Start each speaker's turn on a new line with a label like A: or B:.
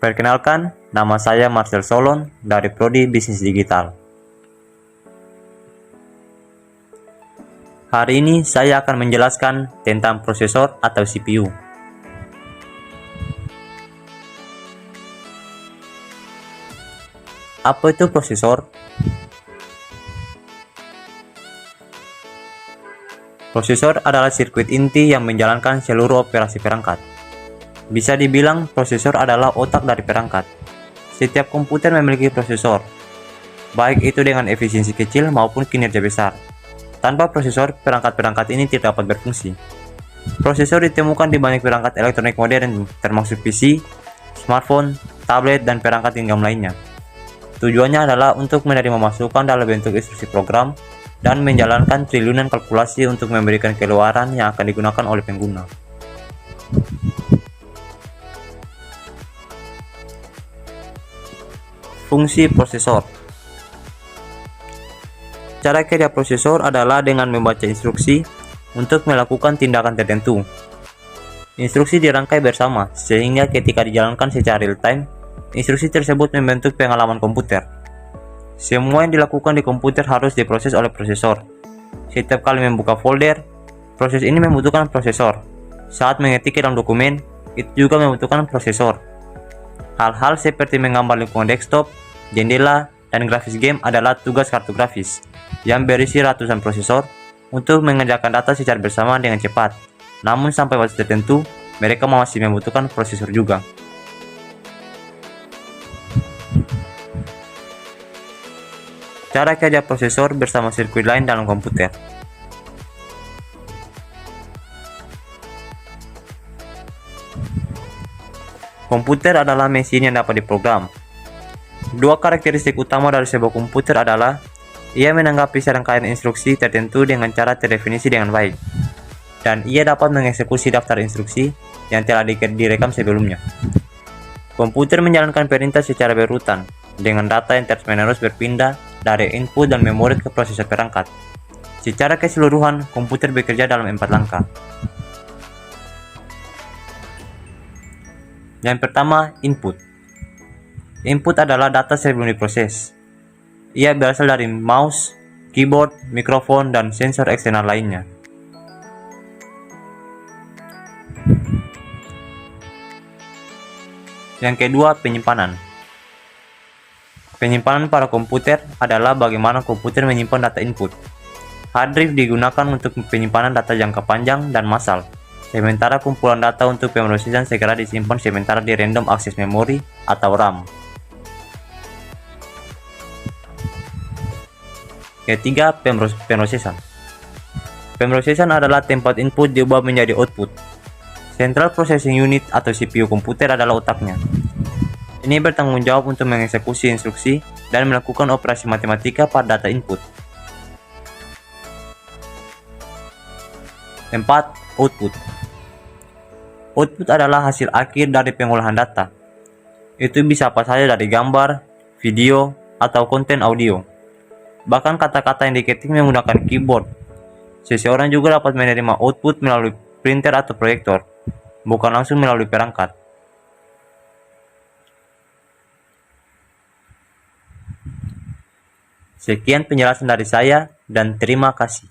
A: Perkenalkan, nama saya Marcel Solon dari Prodi Bisnis Digital. Hari ini saya akan menjelaskan tentang prosesor atau CPU. Apa itu prosesor? Prosesor adalah sirkuit inti yang menjalankan seluruh operasi perangkat. Bisa dibilang prosesor adalah otak dari perangkat. Setiap komputer memiliki prosesor, baik itu dengan efisiensi kecil maupun kinerja besar. Tanpa prosesor, perangkat-perangkat ini tidak dapat berfungsi. Prosesor ditemukan di banyak perangkat elektronik modern, termasuk PC, smartphone, tablet, dan perangkat genggam lainnya. Tujuannya adalah untuk menerima masukan dalam bentuk instruksi program dan menjalankan triliunan kalkulasi untuk memberikan keluaran yang akan digunakan oleh pengguna. Fungsi prosesor. Cara kerja prosesor adalah dengan membaca instruksi untuk melakukan tindakan tertentu. Instruksi dirangkai bersama, sehingga ketika dijalankan secara real-time, instruksi tersebut membentuk pengalaman komputer. Semua yang dilakukan di komputer harus diproses oleh prosesor. Setiap kali membuka folder, proses ini membutuhkan prosesor. Saat mengetik dalam dokumen, itu juga membutuhkan prosesor. Hal-hal seperti menggambar lingkungan desktop, jendela, dan grafis game adalah tugas kartu grafis yang berisi ratusan prosesor untuk mengerjakan data secara bersamaan dengan cepat. Namun sampai waktu tertentu, mereka masih membutuhkan prosesor juga. Cara kerja prosesor bersama sirkuit lain dalam komputer. Komputer adalah mesin yang dapat diprogram. Dua karakteristik utama dari sebuah komputer adalah ia menanggapi serangkaian instruksi tertentu dengan cara terdefinisi dengan baik, dan ia dapat mengeksekusi daftar instruksi yang telah direkam sebelumnya. Komputer menjalankan perintah secara berurutan, dengan data yang terus-menerus berpindah dari input dan memori ke prosesor perangkat. Secara keseluruhan, komputer bekerja dalam 4 langkah. Yang pertama, input. Input adalah data sebelum diproses. Ia berasal dari mouse, keyboard, mikrofon, dan sensor eksternal lainnya. Yang kedua, penyimpanan. Penyimpanan pada komputer adalah bagaimana komputer menyimpan data input. Hard drive digunakan untuk penyimpanan data jangka panjang dan massal, sementara kumpulan data untuk pemrosesan segera disimpan sementara di random access memory atau RAM. Ketiga, pemrosesan. Pemrosesan adalah tempat input diubah menjadi output. Central Processing Unit atau CPU komputer adalah otaknya. Ini bertanggung jawab untuk mengeksekusi instruksi dan melakukan operasi matematika pada data input. 4. Output. Output adalah hasil akhir dari pengolahan data. Itu bisa apa saja dari gambar, video, atau konten audio. Bahkan kata-kata yang diketik menggunakan keyboard. Seseorang juga dapat menerima output melalui printer atau proyektor, bukan langsung melalui perangkat. Sekian penjelasan dari saya, dan terima kasih.